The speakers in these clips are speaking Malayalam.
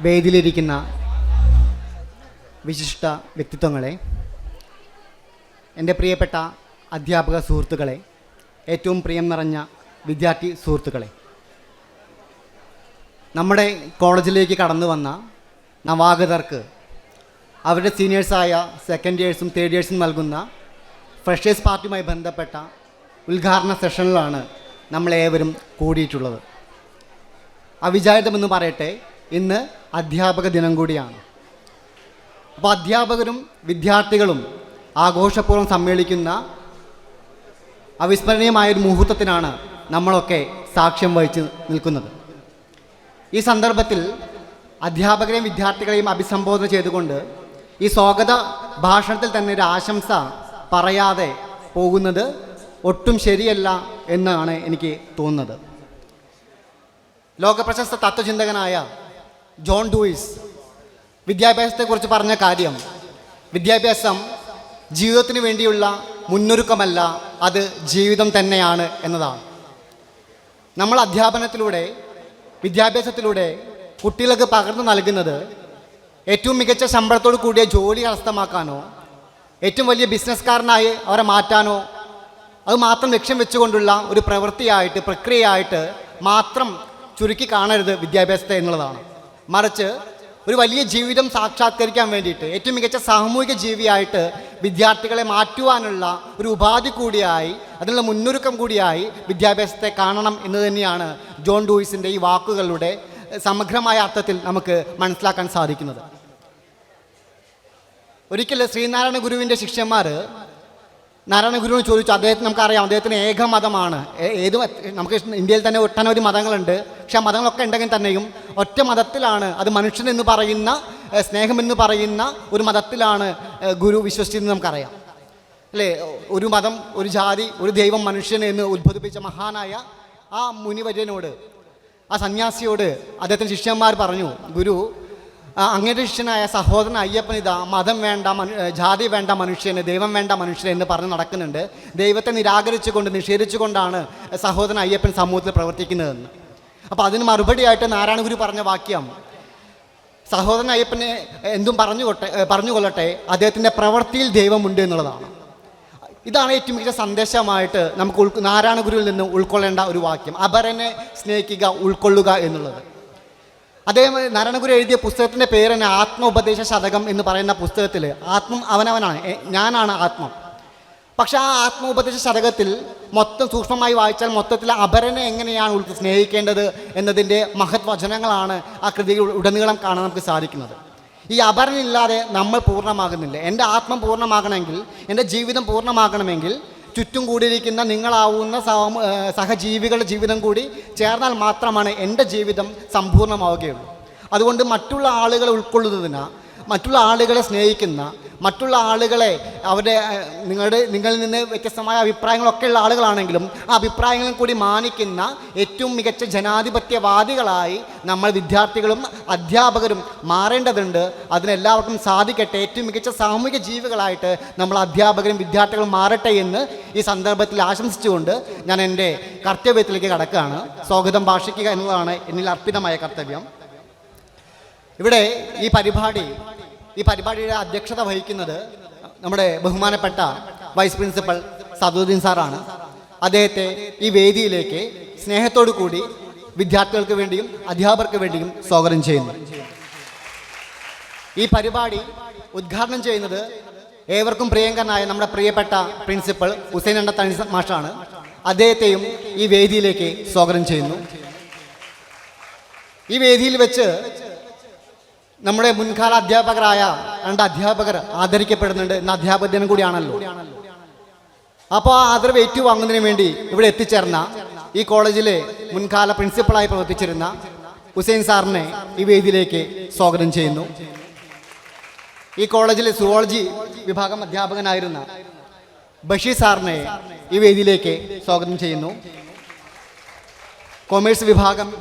വേദിയിലിരിക്കുന്ന വിശിഷ്ട വ്യക്തിത്വങ്ങളെ, എൻ്റെ പ്രിയപ്പെട്ട അധ്യാപക സുഹൃത്തുക്കളെ, ഏറ്റവും പ്രിയം നിറഞ്ഞ വിദ്യാർത്ഥി സുഹൃത്തുക്കളെ, നമ്മുടെ കോളേജിലേക്ക് കടന്നു വന്ന നവാഗതർക്ക് അവരുടെ സീനിയേഴ്സായ സെക്കൻഡ് ഇയേഴ്സും തേർഡ് ഇയേഴ്സും നൽകുന്ന ഫ്രഷേഴ്സ് പാർട്ടിയുമായി ബന്ധപ്പെട്ട ഉദ്ഘാടന സെഷനിലാണ് നമ്മളേവരും കൂടിയിട്ടുള്ളത്. അവിചാരിതമെന്ന് പറയട്ടെ, ഇന്ന് അധ്യാപക ദിനം കൂടിയാണ്. അപ്പോൾ അധ്യാപകരും വിദ്യാർത്ഥികളും ആഘോഷപൂർവ്വം സമ്മേളിക്കുന്ന അവിസ്മരണീയമായൊരു മുഹൂർത്തത്തിനാണ് നമ്മളൊക്കെ സാക്ഷ്യം വഹിച്ച് നിൽക്കുന്നത്. ഈ സന്ദർഭത്തിൽ അധ്യാപകരെയും വിദ്യാർത്ഥികളെയും അഭിസംബോധന ചെയ്തുകൊണ്ട് ഈ സ്വാഗത ഭാഷണത്തിൽ തന്നെ ഒരു ആശംസ പറയാതെ പോകുന്നത് ഒട്ടും ശരിയല്ല എന്നാണ് എനിക്ക് തോന്നുന്നത്. ലോകപ്രശസ്ത തത്വചിന്തകനായ ജോൺ ഡൂയിസ് വിദ്യാഭ്യാസത്തെക്കുറിച്ച് പറഞ്ഞ കാര്യം, വിദ്യാഭ്യാസം ജീവിതത്തിന് വേണ്ടിയുള്ള മുന്നൊരുക്കമല്ല, അത് ജീവിതം തന്നെയാണ് എന്നതാണ്. നമ്മൾ അധ്യാപനത്തിലൂടെ, വിദ്യാഭ്യാസത്തിലൂടെ കുട്ടികൾക്ക് പകർന്നു നൽകുന്നത് ഏറ്റവും മികച്ച ശമ്പളത്തോടു കൂടിയ ജോലി കരസ്ഥമാക്കാനോ, ഏറ്റവും വലിയ ബിസിനസ്സുകാരനായി അവരെ മാറ്റാനോ, അത് മാത്രം ലക്ഷ്യം വെച്ചുകൊണ്ടുള്ള ഒരു പ്രവൃത്തിയായിട്ട്, പ്രക്രിയയായിട്ട് മാത്രം ചുരുക്കി കാണരുത് വിദ്യാഭ്യാസത്തെ എന്നുള്ളതാണ്. മറിച്ച് ഒരു വലിയ ജീവിതം സാക്ഷാത്കരിക്കാൻ വേണ്ടിയിട്ട്, ഏറ്റവും മികച്ച സാമൂഹിക ജീവിയായിട്ട് വിദ്യാർത്ഥികളെ മാറ്റുവാനുള്ള ഒരു ഉപാധി കൂടിയായി, അതിനുള്ള മുന്നൊരുക്കം കൂടിയായി വിദ്യാഭ്യാസത്തെ കാണണം എന്ന് തന്നെയാണ് ജോൺ ഡൂയിസിൻ്റെ ഈ വാക്കുകളുടെ സമഗ്രമായ അർത്ഥത്തിൽ നമുക്ക് മനസ്സിലാക്കാൻ സാധിക്കുന്നത്. ഒരിക്കൽ ശ്രീനാരായണ ഗുരുവിൻ്റെ ശിഷ്യന്മാർ നാരായണ ഗുരുവിന് ചോദിച്ചു, അദ്ദേഹത്തിന് നമുക്കറിയാം അദ്ദേഹത്തിന് ഏകമതമാണ്. നമുക്ക് ഇന്ത്യയിൽ തന്നെ ഒട്ടനവധി മതങ്ങളുണ്ട്. പക്ഷെ ആ മതങ്ങളൊക്കെ ഉണ്ടെങ്കിൽ തന്നെയും ഒറ്റ മതത്തിലാണ്, അത് മനുഷ്യനെന്ന് പറയുന്ന, സ്നേഹമെന്ന് പറയുന്ന ഒരു മതത്തിലാണ് ഗുരു വിശ്വസിച്ചതെന്ന് നമുക്കറിയാം അല്ലേ. ഒരു മതം, ഒരു ജാതി, ഒരു ദൈവം, മനുഷ്യൻ എന്ന് ഉദ്ബോധിപ്പിച്ച മഹാനായ ആ മുനിവര്യനോട്, ആ സന്യാസിയോട് അദ്ദേഹത്തിൻ്റെ ശിഷ്യന്മാർ പറഞ്ഞു, ഗുരു, അങ്ങയുടെ ശിഷ്യനായ സഹോദരൻ അയ്യപ്പൻ ഇതാ മതം വേണ്ട, ജാതി വേണ്ട മനുഷ്യന്, ദൈവം വേണ്ട മനുഷ്യന് എന്ന് പറഞ്ഞ് നടക്കുന്നുണ്ട്. ദൈവത്തെ നിരാകരിച്ചുകൊണ്ട്, നിഷേധിച്ചുകൊണ്ടാണ് സഹോദരൻ അയ്യപ്പൻ സമൂഹത്തിൽ പ്രവർത്തിക്കുന്നതെന്ന്. അപ്പോൾ അതിന് മറുപടിയായിട്ട് നാരായണ ഗുരു പറഞ്ഞ വാക്യം, സഹോദരൻ അയ്യപ്പനെ എന്തും പറഞ്ഞുകൊള്ളട്ടെ, അദ്ദേഹത്തിൻ്റെ പ്രവൃത്തിയിൽ ദൈവമുണ്ട് എന്നുള്ളതാണ്. ഇതാണ് ഏറ്റവും മികച്ച സന്ദേശമായിട്ട് നമുക്ക് നാരായണ ഗുരുവിൽ നിന്ന് ഉൾക്കൊള്ളേണ്ട ഒരു വാക്യം, അപരനെ സ്നേഹിക്കുക, ഉൾക്കൊള്ളുക എന്നുള്ളത്. അദ്ദേഹം നാരായണഗുരു എഴുതിയ പുസ്തകത്തിൻ്റെ പേര് തന്നെ ആത്മോപദേശ ശതകം എന്ന് പറയുന്ന പുസ്തകത്തിൽ ആത്മം അവനവനാണ്, ഞാനാണ് ആത്മം. പക്ഷെ ആ ആത്മോപദേശ ശതകത്തിൽ മൊത്തം സൂക്ഷ്മമായി വായിച്ചാൽ മൊത്തത്തിൽ അപരനെ എങ്ങനെയാണ് സ്നേഹിക്കേണ്ടത് എന്നതിൻ്റെ മഹത് വചനങ്ങളാണ് ആ കൃതിയിൽ ഉടനീളം കാണാൻ നമുക്ക് സാധിക്കുന്നത്. ഈ അപരനില്ലാതെ നമ്മൾ പൂർണ്ണമാകുന്നില്ല. എൻ്റെ ആത്മം പൂർണ്ണമാകണമെങ്കിൽ, എൻ്റെ ജീവിതം പൂർണ്ണമാകണമെങ്കിൽ ചുറ്റും കൂടിയിരിക്കുന്ന നിങ്ങളാവുന്ന സഹജീവികളുടെ ജീവിതം കൂടി ചേർന്നാൽ മാത്രമാണ് എൻ്റെ ജീവിതം സമ്പൂർണ്ണമാവുകയുള്ളൂ. അതുകൊണ്ട് മറ്റുള്ള ആളുകളെ ഉൾക്കൊള്ളുന്നതിന്, മറ്റുള്ള ആളുകളെ സ്നേഹിക്കുന്ന, മറ്റുള്ള ആളുകളെ അവരുടെ നിങ്ങളിൽ നിന്ന് വ്യത്യസ്തമായ അഭിപ്രായങ്ങളൊക്കെ ഉള്ള ആളുകളാണെങ്കിലും ആ അഭിപ്രായങ്ങളും കൂടി മാനിക്കുന്ന ഏറ്റവും മികച്ച ജനാധിപത്യവാദികളായി നമ്മൾ വിദ്യാർത്ഥികളും അധ്യാപകരും മാറേണ്ടതുണ്ട്. അതിനെല്ലാവർക്കും സാധിക്കട്ടെ. ഏറ്റവും മികച്ച സാമൂഹിക ജീവികളായിട്ട് നമ്മൾ അധ്യാപകരും വിദ്യാർത്ഥികളും മാറട്ടെ എന്ന് ഈ സന്ദർഭത്തിൽ ആശംസിച്ചുകൊണ്ട് ഞാൻ എൻ്റെ കർത്തവ്യത്തിലേക്ക് കടക്കുകയാണ്. സ്വാഗതം ഭാഷിക്കുക എന്നതാണ് എന്നിൽ അർപ്പിതമായ കർത്തവ്യം. ഇവിടെ ഈ പരിപാടിയുടെ അധ്യക്ഷത വഹിക്കുന്നത് നമ്മുടെ ബഹുമാനപ്പെട്ട വൈസ് പ്രിൻസിപ്പൽ സദുദ്ദീൻ സാറാണ്. അദ്ദേഹത്തെ ഈ വേദിയിലേക്ക് സ്നേഹത്തോടു കൂടി വിദ്യാർത്ഥികൾക്ക് വേണ്ടിയും അധ്യാപകർക്ക് വേണ്ടിയും സ്വാഗതം ചെയ്യുന്നു. ഈ പരിപാടി ഉദ്ഘാടനം ചെയ്യുന്നത് ഏവർക്കും പ്രിയങ്കരനായ നമ്മുടെ പ്രിയപ്പെട്ട പ്രിൻസിപ്പൽ ഹുസൈൻ അണ്ടത്തണി മാഷാണ്. അദ്ദേഹത്തെയും ഈ വേദിയിലേക്ക് സ്വാഗതം ചെയ്യുന്നു. ഈ വേദിയിൽ വെച്ച് നമ്മുടെ മുൻകാല അധ്യാപകരായ 2 അധ്യാപകർ ആദരിക്കപ്പെടുന്നുണ്ട്. ഇന്ന് അധ്യാപക ദിനം കൂടിയാണല്ലോ. അപ്പോൾ ആ ആദരവ് ഏറ്റുവാങ്ങുന്നതിന് വേണ്ടി ഇവിടെ എത്തിച്ചേർന്ന ഈ കോളേജിലെ മുൻകാല പ്രിൻസിപ്പളായി പ്രവർത്തിച്ചിരുന്ന ഹുസൈൻ സാറിനെ ഈ വേദിയിലേക്ക് സ്വാഗതം ചെയ്യുന്നു. ഈ കോളേജിലെ സുവോളജി വിഭാഗം അധ്യാപകനായിരുന്ന ബഷീർ സാറിനെ ഈ വേദിയിലേക്ക് സ്വാഗതം ചെയ്യുന്നു. കൊമേഴ്സ് വിഭാഗം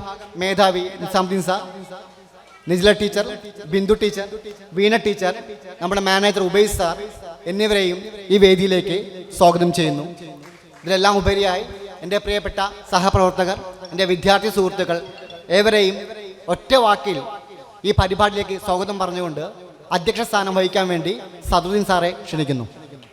മേധാവി Nizamuddin sir, Nijla teacher, Bindu teacher, Veena teacher, നമ്മുടെ മാനേജർ ഉബൈസ് സാർ എന്നിവരെയും ഈ വേദിയിലേക്ക് സ്വാഗതം ചെയ്യുന്നു. ഇതിലെല്ലാം ഉപരിയായി എൻ്റെ പ്രിയപ്പെട്ട സഹപ്രവർത്തകർ, എൻ്റെ വിദ്യാർത്ഥി സുഹൃത്തുക്കൾ ഏവരെയും ഒറ്റ വാക്കിൽ ഈ പരിപാടിയിലേക്ക് സ്വാഗതം പറഞ്ഞുകൊണ്ട് അധ്യക്ഷ സ്ഥാനം വഹിക്കാൻ വേണ്ടി സദുദ്ദീൻ സാറെ ക്ഷണിക്കുന്നു.